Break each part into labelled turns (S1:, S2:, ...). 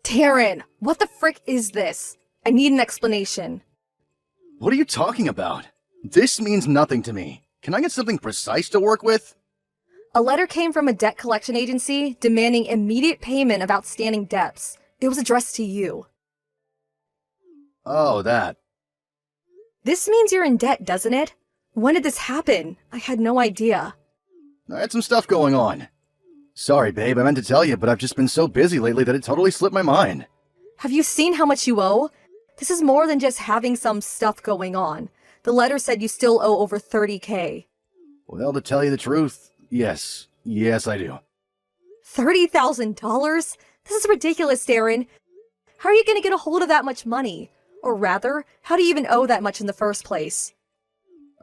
S1: Taryn, what the frick is this? I need an explanation.
S2: What are you talking about? This means nothing to me. Can I get something precise to work with?
S1: A letter came from a debt collection agency demanding immediate payment of outstanding debts. It was addressed to you.
S2: Oh, that.
S1: This means you're in debt, doesn't it? When did this happen? I had no idea.
S2: I had some stuff going on. Sorry, babe, I meant to tell you, but I've just been so busy lately that it totally slipped my mind.
S1: Have you seen how much you owe? This is more than just having some stuff going on. The letter said you still owe over $30,000.
S2: Well, to tell you the truth, yes. Yes, I do.
S1: $30,000? This is ridiculous, Darren. How are you going to get a hold of that much money? Or rather, how do you even owe that much in the first place?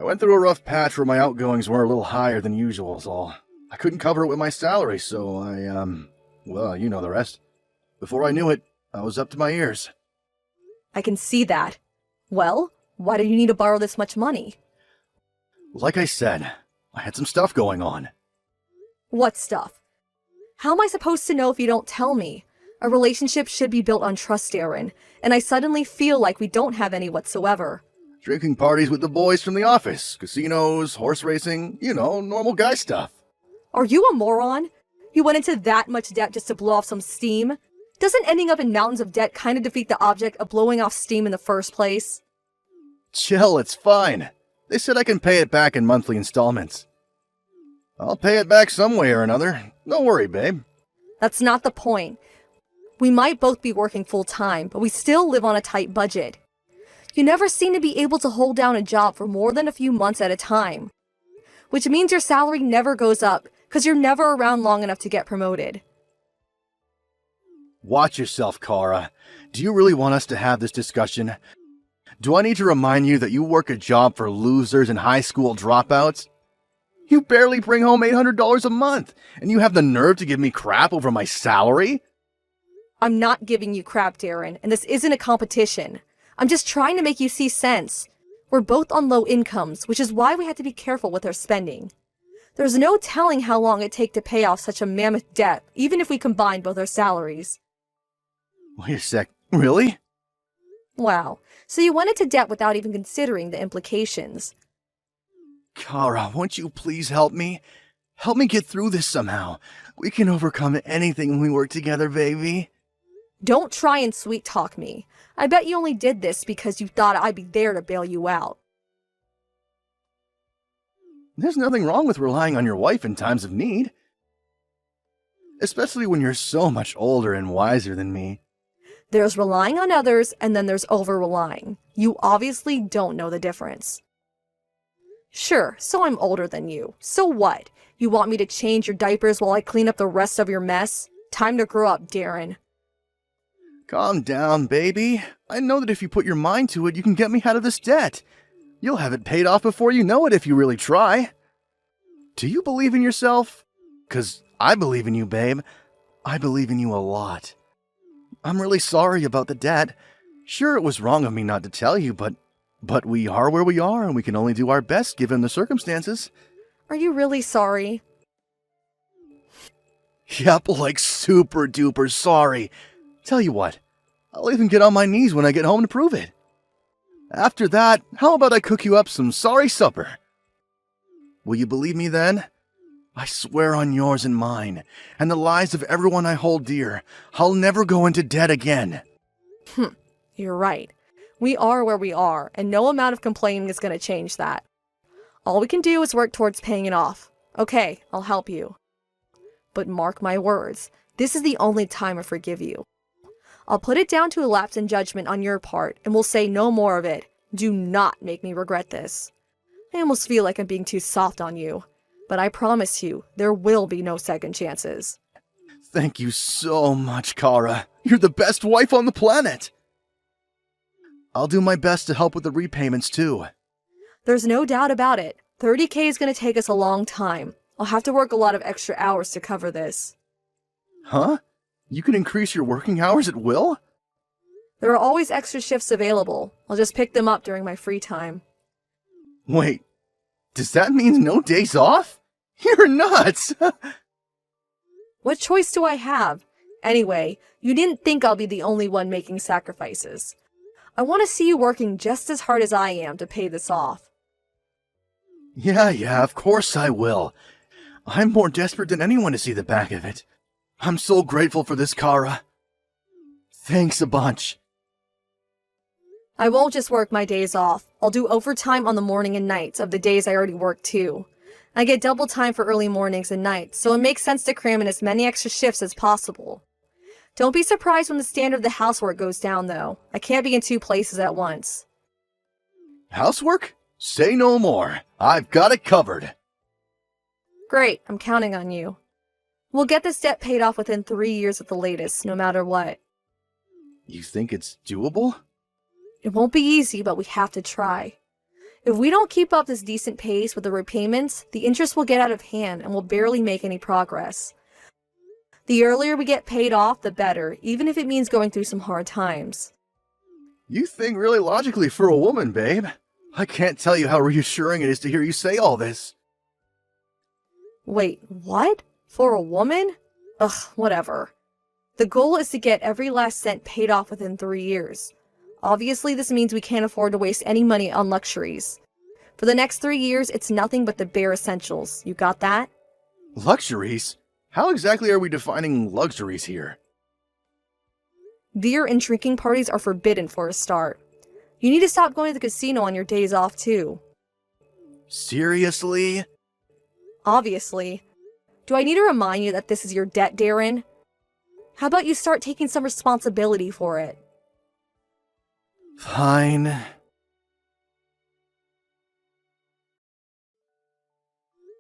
S2: I went through a rough patch where my outgoings were a little higher than usual, is all. I couldn't cover it with my salary, so well, you know the rest. Before I knew it, I was up to my ears.
S1: I can see that. Well, why do you need to borrow this much money?
S2: Like I said, I had some stuff going on.
S1: What stuff? How am I supposed to know if you don't tell me? A relationship should be built on trust, Darren, and I suddenly feel like we don't have any whatsoever.
S2: Drinking parties with the boys from the office, casinos, horse racing, you know, normal guy stuff.
S1: Are you a moron? You went into that much debt just to blow off some steam? Doesn't ending up in mountains of debt kind of defeat the object of blowing off steam in the first place?
S2: Chill, it's fine. They said I can pay it back in monthly installments. I'll pay it back some way or another. Don't worry, babe.
S1: That's not the point. We might both be working full-time, but we still live on a tight budget. You never seem to be able to hold down a job for more than a few months at a time. Which means your salary never goes up, because you're never around long enough to get promoted.
S2: Watch yourself, Kara. Do you really want us to have this discussion? Do I need to remind you that you work a job for losers and high school dropouts? You barely bring home $800 a month, and you have the nerve to give me crap over my salary?
S1: I'm not giving you crap, Darren, and this isn't a competition. I'm just trying to make you see sense. We're both on low incomes, which is why we have to be careful with our spending. There's no telling how long it'd take to pay off such a mammoth debt, even if we combine both our salaries.
S2: Wait a sec, really?
S1: Wow, so you went into debt without even considering the implications.
S2: Kara, won't you please help me? Help me get through this somehow. We can overcome anything when we work together, baby.
S1: Don't try and sweet-talk me. I bet you only did this because you thought I'd be there to bail you out.
S2: There's nothing wrong with relying on your wife in times of need. Especially when you're so much older and wiser than me.
S1: There's relying on others, and then there's over-relying. You obviously don't know the difference. Sure, so I'm older than you. So what? You want me to change your diapers while I clean up the rest of your mess? Time to grow up, Darren.
S2: Calm down, baby. I know that if you put your mind to it, you can get me out of this debt. You'll have it paid off before you know it if you really try. Do you believe in yourself? 'Cause I believe in you, babe. I believe in you a lot. I'm really sorry about the debt. Sure, it was wrong of me not to tell you, but we are where we are, and we can only do our best given the circumstances.
S1: Are you really sorry?
S2: Yep, like super duper sorry. Tell you what, I'll even get on my knees when I get home to prove it. After that, how about I cook you up some sorry supper? Will you believe me then? I swear on yours and mine, and the lives of everyone I hold dear, I'll never go into debt again.
S1: You're right. We are where we are, and no amount of complaining is going to change that. All we can do is work towards paying it off. Okay, I'll help you. But mark my words, this is the only time I forgive you. I'll put it down to a lapse in judgment on your part, and we'll say no more of it. Do not make me regret this. I almost feel like I'm being too soft on you, but I promise you, there will be no second chances.
S2: Thank you so much, Kara. You're the best wife on the planet. I'll do my best to help with the repayments, too.
S1: There's no doubt about it. $30,000 is going to take us a long time. I'll have to work a lot of extra hours to cover this.
S2: Huh? You can increase your working hours at will?
S1: There are always extra shifts available. I'll just pick them up during my free time.
S2: Wait, does that mean no days off? You're nuts!
S1: What choice do I have? Anyway, you didn't think I'll be the only one making sacrifices. I want to see you working just as hard as I am to pay this off.
S2: Yeah, of course I will. I'm more desperate than anyone to see the back of it. I'm so grateful for this, Kara. Thanks a bunch.
S1: I won't just work my days off. I'll do overtime on the morning and nights of the days I already work too. I get double time for early mornings and nights, so it makes sense to cram in as many extra shifts as possible. Don't be surprised when the standard of the housework goes down, though. I can't be in two places at once.
S2: Housework? Say no more. I've got it covered.
S1: Great, I'm counting on you. We'll get this debt paid off within 3 years at the latest, no matter what.
S2: You think it's doable?
S1: It won't be easy, but we have to try. If we don't keep up this decent pace with the repayments, the interest will get out of hand and we'll barely make any progress. The earlier we get paid off, the better, even if it means going through some hard times.
S2: You think really logically for a woman, babe. I can't tell you how reassuring it is to hear you say all this.
S1: Wait, what? For a woman? Ugh, whatever. The goal is to get every last cent paid off within 3 years. Obviously, this means we can't afford to waste any money on luxuries. For the next 3 years, it's nothing but the bare essentials. You got that?
S2: Luxuries? How exactly are we defining luxuries here?
S1: Beer and drinking parties are forbidden for a start. You need to stop going to the casino on your days off, too.
S2: Seriously?
S1: Obviously. Do I need to remind you that this is your debt, Darren? How about you start taking some responsibility for it?
S2: Fine.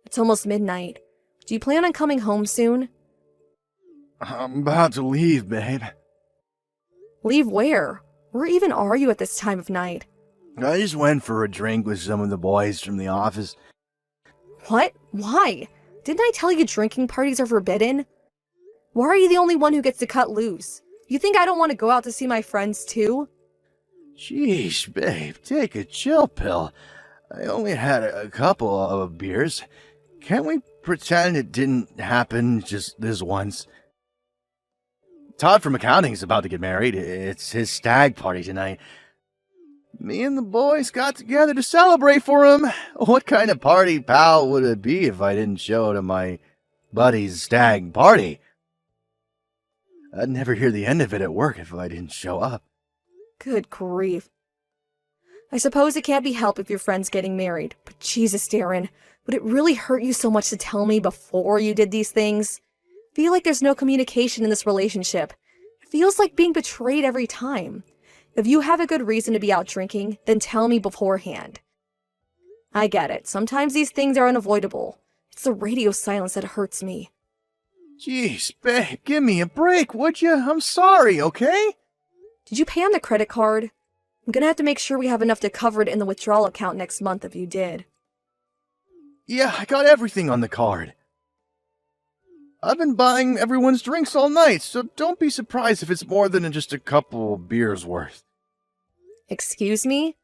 S1: It's almost midnight. Do you plan on coming home soon?
S2: I'm about to leave, babe.
S1: Leave where? Where even are you at this time of night?
S2: I just went for a drink with some of the boys from the office.
S1: What? Why? Didn't I tell you drinking parties are forbidden? Why are you the only one who gets to cut loose? You think I don't want to go out to see my friends too?
S2: Jeez, babe, take a chill pill. I only had a couple of beers. Can't we pretend it didn't happen just this once? Todd from accounting's about to get married. It's his stag party tonight. Me and the boys got together to celebrate for him. What kind of party, pal, would it be if I didn't show to my buddy's stag party? I'd never hear the end of it at work if I didn't show up.
S1: Good grief. I suppose it can't be helped if your friend's getting married, but Jesus, Darren, would it really hurt you so much to tell me before you did these things? I feel like there's no communication in this relationship. It feels like being betrayed every time. If you have a good reason to be out drinking, then tell me beforehand. I get it. Sometimes these things are unavoidable. It's the radio silence that hurts me.
S2: Jeez, babe, give me a break, would you? I'm sorry, okay?
S1: Did you pay on the credit card? I'm gonna have to make sure we have enough to cover it in the withdrawal account next month if you did.
S2: Yeah, I got everything on the card. I've been buying everyone's drinks all night, so don't be surprised if it's more than just a couple beers worth.
S1: Excuse me?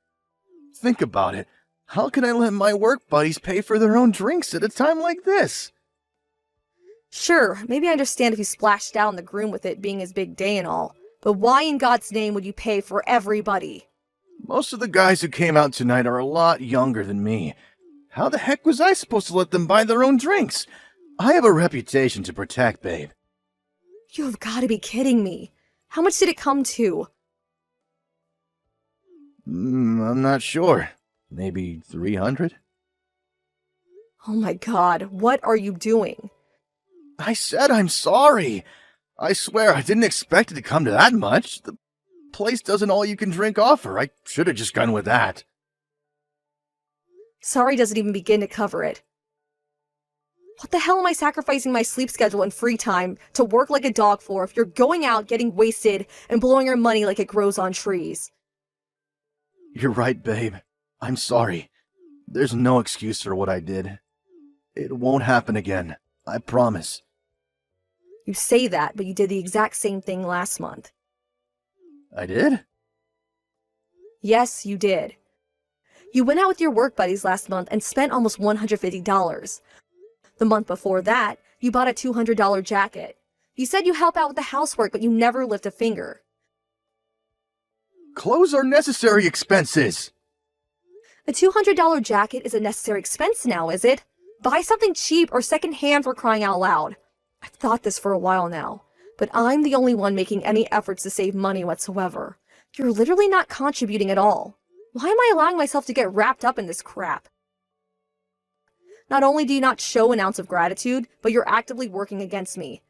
S2: Think about it. How can I let my work buddies pay for their own drinks at a time like this?
S1: Sure, maybe I understand if you splashed out in the groom with it being his big day and all, but why in God's name would you pay for everybody?
S2: Most of the guys who came out tonight are a lot younger than me. How the heck was I supposed to let them buy their own drinks? I have a reputation to protect, babe.
S1: You have got to be kidding me. How much did it come to?
S2: I'm not sure. Maybe 300?
S1: Oh my God, what are you doing?
S2: I said I'm sorry. I swear I didn't expect it to come to that much. The place doesn't all-you-can-drink offer. I should have just gone with that.
S1: Sorry doesn't even begin to cover it. What the hell am I sacrificing my sleep schedule and free time to work like a dog for if you're going out, getting wasted, and blowing your money like it grows on trees?
S2: You're right, babe. I'm sorry. There's no excuse for what I did. It won't happen again. I promise.
S1: You say that, but you did the exact same thing last month.
S2: I did?
S1: Yes, you did. You went out with your work buddies last month and spent almost $150. The month before that, you bought a $200 jacket. You said you help out with the housework, but you never lift a finger.
S2: Clothes are necessary expenses.
S1: A $200 jacket is a necessary expense now, is it? Buy something cheap or secondhand for crying out loud. I've thought this for a while now, but I'm the only one making any efforts to save money whatsoever. You're literally not contributing at all. Why am I allowing myself to get wrapped up in this crap? Not only do you not show an ounce of gratitude, but you're actively working against me.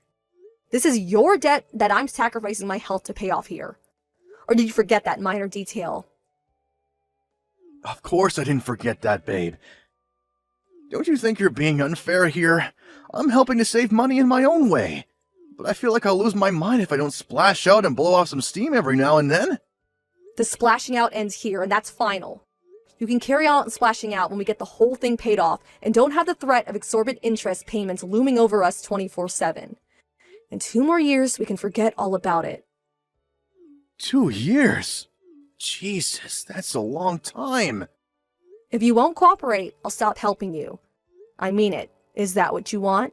S1: This is your debt that I'm sacrificing my health to pay off here. Or did you forget that minor detail?
S2: Of course I didn't forget that, babe. Don't you think you're being unfair here? I'm helping to save money in my own way. But I feel like I'll lose my mind if I don't splash out and blow off some steam every now and then.
S1: The splashing out ends here, and that's final. You can carry on splashing out when we get the whole thing paid off and don't have the threat of exorbitant interest payments looming over us 24/7. In 2 more years, we can forget all about it.
S2: 2 years? Jesus, that's a long time.
S1: If you won't cooperate, I'll stop helping you. I mean it. Is that what you want?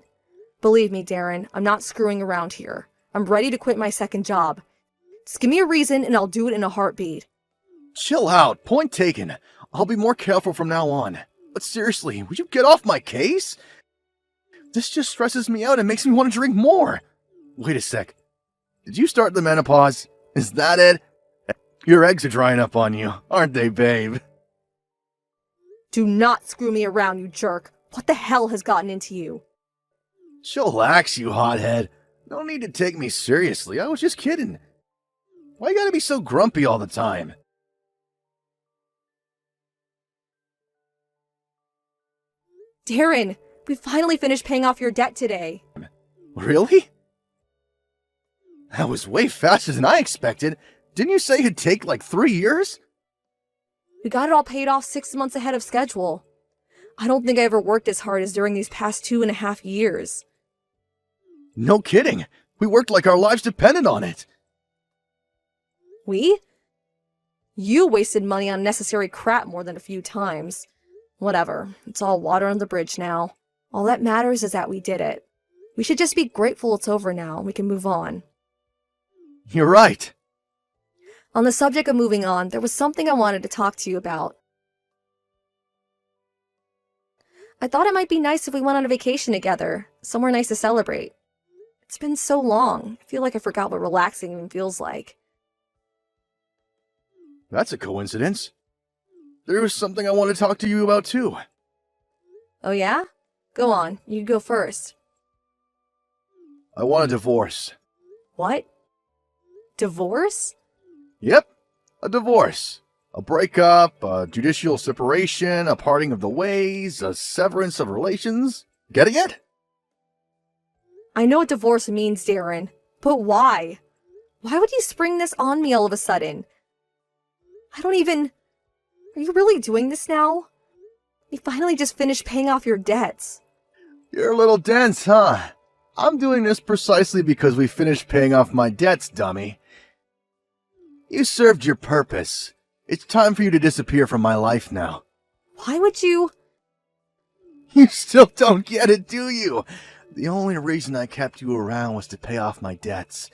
S1: Believe me, Darren, I'm not screwing around here. I'm ready to quit my second job. Just give me a reason and I'll do it in a heartbeat.
S2: Chill out. Point taken. I'll be more careful from now on. But seriously, would you get off my case? This just stresses me out and makes me want to drink more. Wait a sec. Did you start the menopause? Is that it? Your eggs are drying up on you, aren't they, babe?
S1: Do not screw me around, you jerk. What the hell has gotten into you?
S2: Chillax, you hothead. No need to take me seriously. I was just kidding. Why you gotta be so grumpy all the time?
S1: Darren, we finally finished paying off your debt today.
S2: Really? That was way faster than I expected. Didn't you say it'd take like 3 years?
S1: We got it all paid off 6 months ahead of schedule. I don't think I ever worked as hard as during these past 2.5 years.
S2: No kidding. We worked like our lives depended on it.
S1: We? You wasted money on unnecessary crap more than a few times. Whatever. It's all water on the bridge now. All that matters is that we did it. We should just be grateful it's over now and we can move on.
S2: You're right.
S1: On the subject of moving on, there was something I wanted to talk to you about. I thought it might be nice if we went on a vacation together, somewhere nice to celebrate. It's been so long, I feel like I forgot what relaxing even feels like.
S2: That's a coincidence. There was something I want to talk to you about too.
S1: Oh yeah? Go on, you go first.
S2: I want a divorce.
S1: What? Divorce?
S2: Yep, a divorce. A breakup, a judicial separation, a parting of the ways, a severance of relations. Getting it?
S1: I know what divorce means, Darren, but why? Why would you spring this on me all of a sudden? I don't even... Are you really doing this now? You finally just finished paying off your debts.
S2: You're a little dense, huh? I'm doing this precisely because we finished paying off my debts, dummy. You served your purpose. It's time for you to disappear from my life now.
S1: Why would you...
S2: You still don't get it, do you? The only reason I kept you around was to pay off my debts.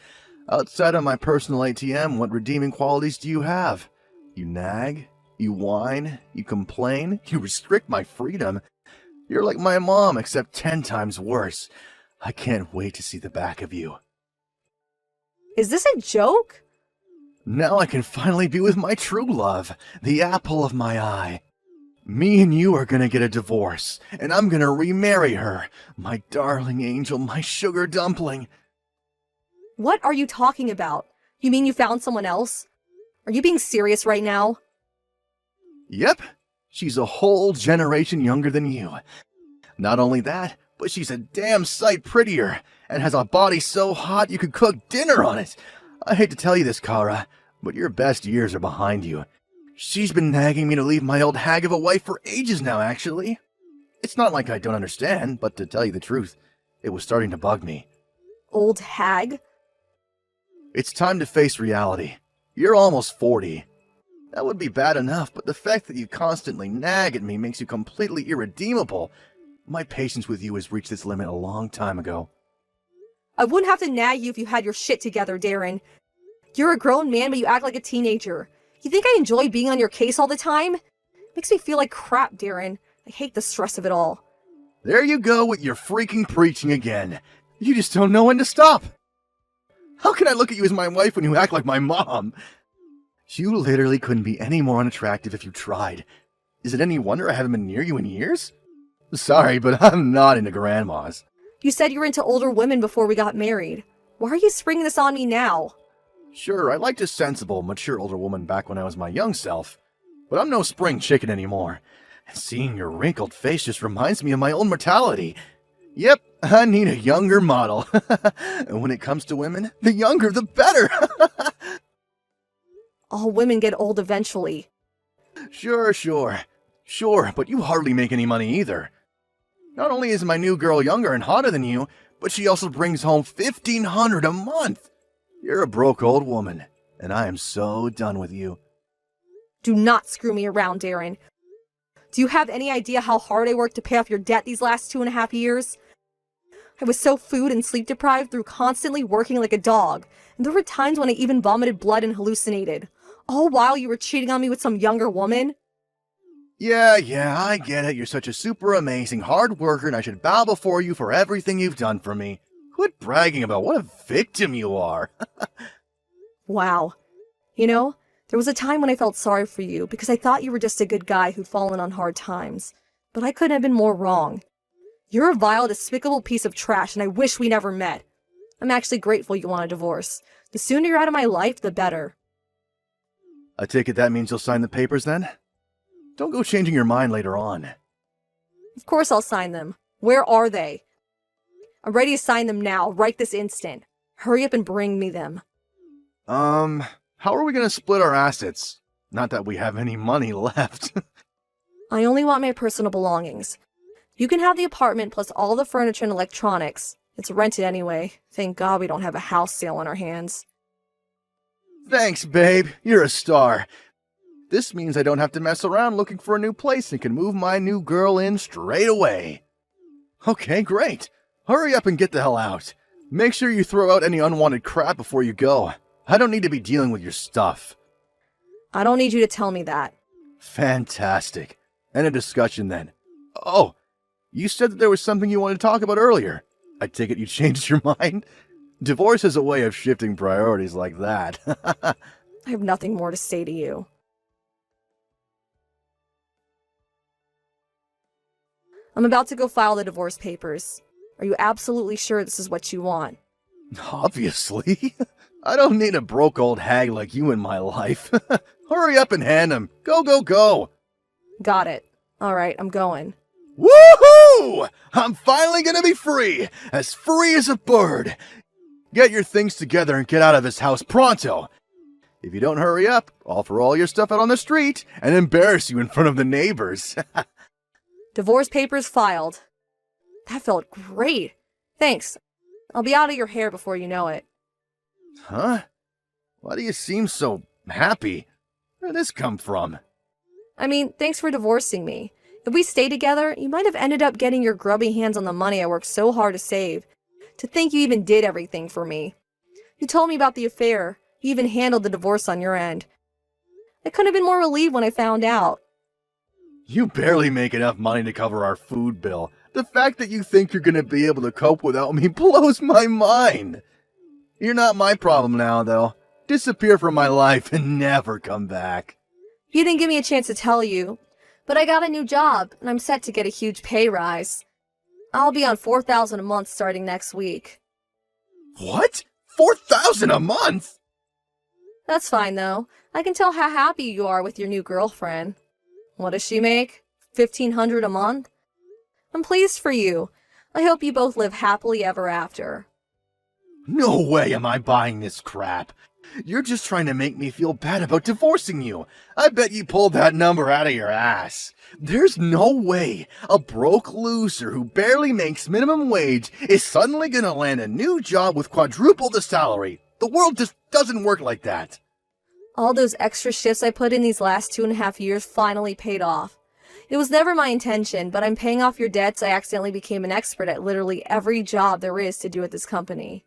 S2: Outside of my personal ATM, what redeeming qualities do you have? You nag, you whine, you complain, you restrict my freedom. You're like my mom, except 10 times worse. I can't wait to see the back of you.
S1: Is this a joke?
S2: Now I can finally be with my true love, the apple of my eye. Me and you are gonna get a divorce, and I'm gonna remarry her. My darling angel, my sugar dumpling.
S1: What are you talking about? You mean you found someone else? Are you being serious right now?
S2: Yep, she's a whole generation younger than you. Not only that, but she's a damn sight prettier, and has a body so hot you could cook dinner on it. I hate to tell you this, Kara, but your best years are behind you. She's been nagging me to leave my old hag of a wife for ages now, actually. It's not like I don't understand, but to tell you the truth, it was starting to bug me.
S1: Old hag?
S2: It's time to face reality. You're almost 40. That would be bad enough, but the fact that you constantly nag at me makes you completely irredeemable. My patience with you has reached its limit a long time ago.
S1: I wouldn't have to nag you if you had your shit together, Darren. You're a grown man, but you act like a teenager. You think I enjoy being on your case all the time? Makes me feel like crap, Darren. I hate the stress of it all.
S2: There you go with your freaking preaching again. You just don't know when to stop. How can I look at you as my wife when you act like my mom? You literally couldn't be any more unattractive if you tried. Is it any wonder I haven't been near you in years? Sorry, but I'm not into grandmas.
S1: You said you were into older women before we got married. Why are you springing this on me now?
S2: Sure, I liked a sensible, mature older woman back when I was my young self. But I'm no spring chicken anymore. And seeing your wrinkled face just reminds me of my own mortality. Yep, I need a younger model. And when it comes to women, the younger the better.
S1: All women get old eventually.
S2: Sure, but you hardly make any money either. Not only is my new girl younger and hotter than you, but she also brings home $1,500 a month. You're a broke old woman, and I am so done with you.
S1: Do not screw me around, Darren. Do you have any idea how hard I worked to pay off your debt these last 2.5 years? I was so food and sleep deprived through constantly working like a dog, and there were times when I even vomited blood and hallucinated. All while you were cheating on me with some younger woman?
S2: Yeah, I get it. You're such a super amazing hard worker, and I should bow before you for everything you've done for me. Quit bragging about what a victim you are.
S1: Wow. You know, there was a time when I felt sorry for you because I thought you were just a good guy who'd fallen on hard times. But I couldn't have been more wrong. You're a vile, despicable piece of trash, and I wish we never met. I'm actually grateful you want a divorce. The sooner you're out of my life, the better.
S2: I take it that means you'll sign the papers then? Don't go changing your mind later on.
S1: Of course I'll sign them. Where are they? I'm ready to sign them now, right this instant. Hurry up and bring me them.
S2: How are we gonna split our assets? Not that we have any money left.
S1: I only want my personal belongings. You can have the apartment plus all the furniture and electronics. It's rented anyway. Thank God we don't have a house sale on our hands.
S2: Thanks, babe. You're a star. This means I don't have to mess around looking for a new place and can move my new girl in straight away. Okay, great. Hurry up and get the hell out. Make sure you throw out any unwanted crap before you go. I don't need to be dealing with your stuff.
S1: I don't need you to tell me that.
S2: Fantastic. End of discussion then. Oh, you said that there was something you wanted to talk about earlier. I take it you changed your mind? Divorce is a way of shifting priorities like that.
S1: I have nothing more to say to you. I'm about to go file the divorce papers. Are you absolutely sure this is what you want?
S2: Obviously. I don't need a broke old hag like you in my life. Hurry up and hand them. Go.
S1: Got it. Alright, I'm going.
S2: Woohoo! I'm finally gonna be free as a bird. Get your things together and get out of this house pronto. If you don't hurry up, I'll throw all your stuff out on the street and embarrass you in front of the neighbors.
S1: Divorce papers filed. That felt great. Thanks. I'll be out of your hair before you know it.
S2: Huh? Why do you seem so happy? Where did this come from?
S1: I mean, thanks for divorcing me. If we stayed together, you might have ended up getting your grubby hands on the money I worked so hard to save. To think you even did everything for me. You told me about the affair. You even handled the divorce on your end. I couldn't have been more relieved when I found out.
S2: You barely make enough money to cover our food bill. The fact that you think you're gonna be able to cope without me blows my mind. You're not my problem now, though. Disappear from my life and never come back.
S1: You didn't give me a chance to tell you, but I got a new job, and I'm set to get a huge pay rise. I'll be on $4,000 a month starting next week.
S2: What? $4,000 a month?
S1: That's fine, though. I can tell how happy you are with your new girlfriend. What does she make? $1,500 a month? I'm pleased for you. I hope you both live happily ever after.
S2: No way am I buying this crap. You're just trying to make me feel bad about divorcing you. I bet you pulled that number out of your ass. There's no way a broke loser who barely makes minimum wage is suddenly gonna land a new job with quadruple the salary. The world just doesn't work like that.
S1: All those extra shifts I put in these last 2.5 years finally paid off. It was never my intention, but I'm paying off your debts. I accidentally became an expert at literally every job there is to do at this company.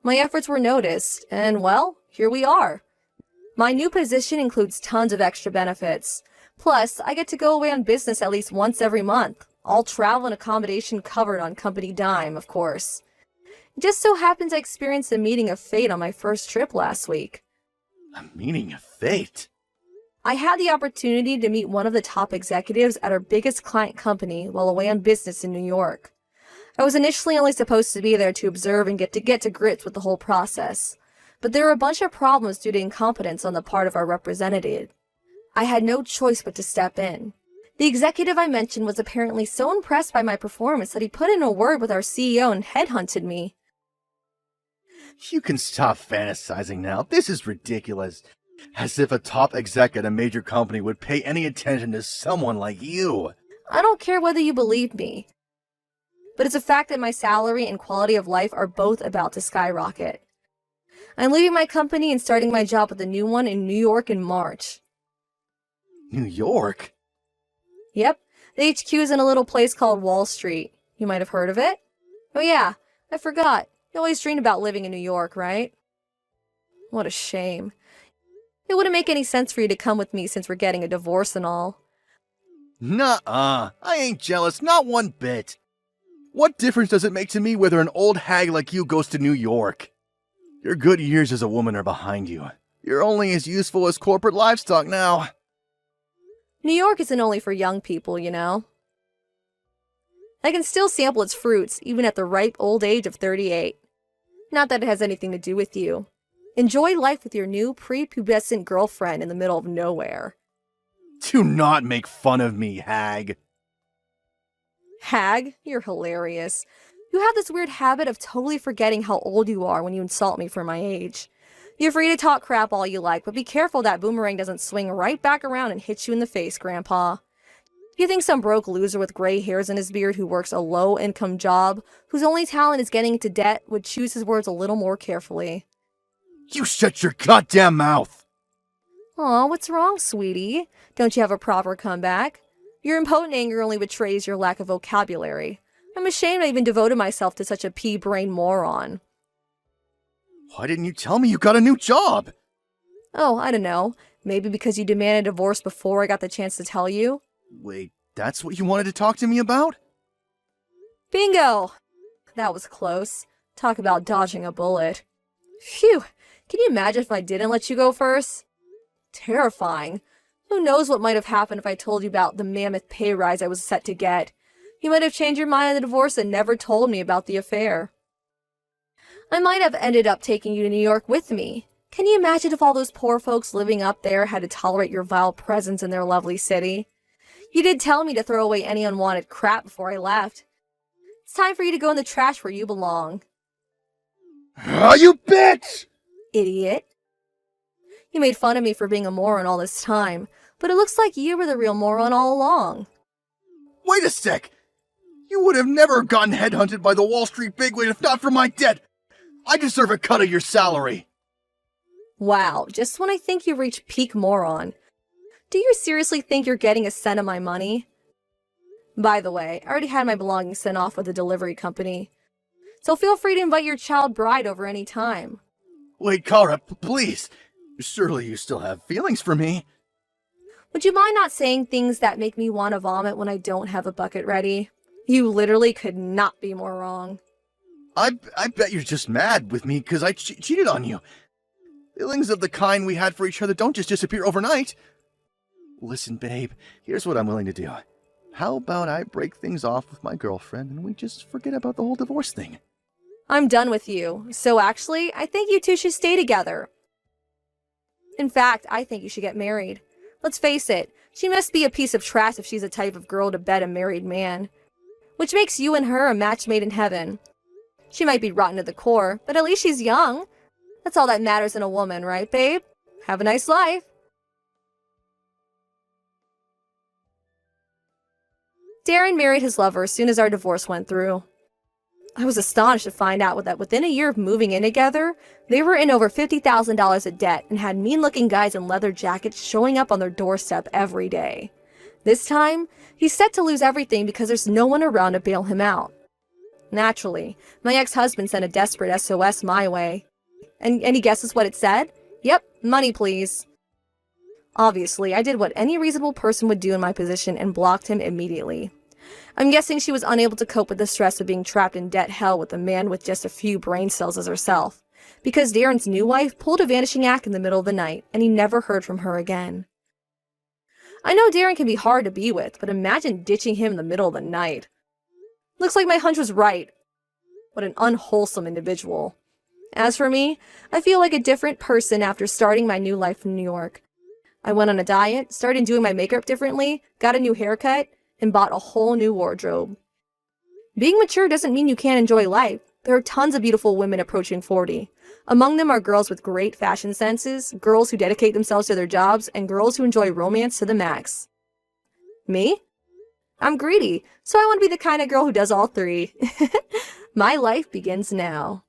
S1: My efforts were noticed, and well, here we are. My new position includes tons of extra benefits. Plus, I get to go away on business at least once every month. All travel and accommodation covered on company dime, of course. It just so happens I experienced a meeting of fate on my first trip last week.
S2: A meeting of fate?
S1: I had the opportunity to meet one of the top executives at our biggest client company while away on business in New York. I was initially only supposed to be there to observe and get to grips with the whole process, but there were a bunch of problems due to incompetence on the part of our representative. I had no choice but to step in. The executive I mentioned was apparently so impressed by my performance that he put in a word with our CEO and headhunted me.
S2: You can stop fantasizing now. This is ridiculous. As if a top exec at a major company would pay any attention to someone like you.
S1: I don't care whether you believe me, but it's a fact that my salary and quality of life are both about to skyrocket. I'm leaving my company and starting my job with a new one in New York in March.
S2: New York?
S1: Yep, the HQ is in a little place called Wall Street. You might have heard of it. Oh yeah, I forgot. You always dreamed about living in New York, right? What a shame. It wouldn't make any sense for you to come with me since we're getting a divorce and all.
S2: Nuh-uh. I ain't jealous, not one bit. What difference does it make to me whether an old hag like you goes to New York? Your good years as a woman are behind you. You're only as useful as corporate livestock now.
S1: New York isn't only for young people, you know. I can still sample its fruits, even at the ripe old age of 38. Not that it has anything to do with you. Enjoy life with your new prepubescent girlfriend in the middle of nowhere.
S2: Do not make fun of me, hag.
S1: Hag, you're hilarious. You have this weird habit of totally forgetting how old you are when you insult me for my age. You're free to talk crap all you like, but be careful that boomerang doesn't swing right back around and hit you in the face, Grandpa. You think some broke loser with gray hairs in his beard who works a low-income job, whose only talent is getting into debt, would choose his words a little more carefully?
S2: You shut your goddamn mouth!
S1: Aw, what's wrong, sweetie? Don't you have a proper comeback? Your impotent anger only betrays your lack of vocabulary. I'm ashamed I even devoted myself to such a pea-brained moron.
S2: Why didn't you tell me you got a new job?
S1: Oh, I don't know. Maybe because you demanded a divorce before I got the chance to tell you?
S2: Wait, that's what you wanted to talk to me about?
S1: Bingo! That was close. Talk about dodging a bullet. Phew! Can you imagine if I didn't let you go first? Terrifying. Who knows what might have happened if I told you about the mammoth pay rise I was set to get. You might have changed your mind on the divorce and never told me about the affair. I might have ended up taking you to New York with me. Can you imagine if all those poor folks living up there had to tolerate your vile presence in their lovely city? You did tell me to throw away any unwanted crap before I left. It's time for you to go in the trash where you belong.
S2: Ah, you bitch!
S1: Idiot. You made fun of me for being a moron all this time, but it looks like you were the real moron all along.
S2: Wait a sec! You would have never gotten headhunted by the Wall Street bigwig if not for my debt! I deserve a cut of your salary!
S1: Wow, just when I think you've reached peak moron. Do you seriously think you're getting a cent of my money? By the way, I already had my belongings sent off with the delivery company, so feel free to invite your child bride over any time.
S2: Wait, Kara, please! Surely you still have feelings for me.
S1: Would you mind not saying things that make me want to vomit when I don't have a bucket ready? You literally could not be more wrong.
S2: I bet you're just mad with me because I cheated on you. Feelings of the kind we had for each other don't just disappear overnight. Listen, babe, here's what I'm willing to do. How about I break things off with my girlfriend and we just forget about the whole divorce thing?
S1: I'm done with you, so actually, I think you two should stay together. In fact, I think you should get married. Let's face it, she must be a piece of trash if she's the type of girl to bed a married man. Which makes you and her a match made in heaven. She might be rotten to the core, but at least she's young. That's all that matters in a woman, right, babe? Have a nice life. Darren married his lover as soon as our divorce went through. I was astonished to find out that within a year of moving in together, they were in over $50,000 of debt and had mean-looking guys in leather jackets showing up on their doorstep every day. This time, he's set to lose everything because there's no one around to bail him out. Naturally, my ex-husband sent a desperate SOS my way. And any guesses what it said? Yep, money please. Obviously, I did what any reasonable person would do in my position and blocked him immediately. I'm guessing she was unable to cope with the stress of being trapped in debt hell with a man with just a few brain cells as herself, because Darren's new wife pulled a vanishing act in the middle of the night, and he never heard from her again. I know Darren can be hard to be with, but imagine ditching him in the middle of the night. Looks like my hunch was right. What an unwholesome individual. As for me, I feel like a different person after starting my new life in New York. I went on a diet, started doing my makeup differently, got a new haircut, and bought a whole new wardrobe. Being mature doesn't mean you can't enjoy life. There are tons of beautiful women approaching 40. Among them are girls with great fashion senses, girls who dedicate themselves to their jobs, and girls who enjoy romance to the max. Me? I'm greedy, so I want to be the kind of girl who does all three. My life begins now.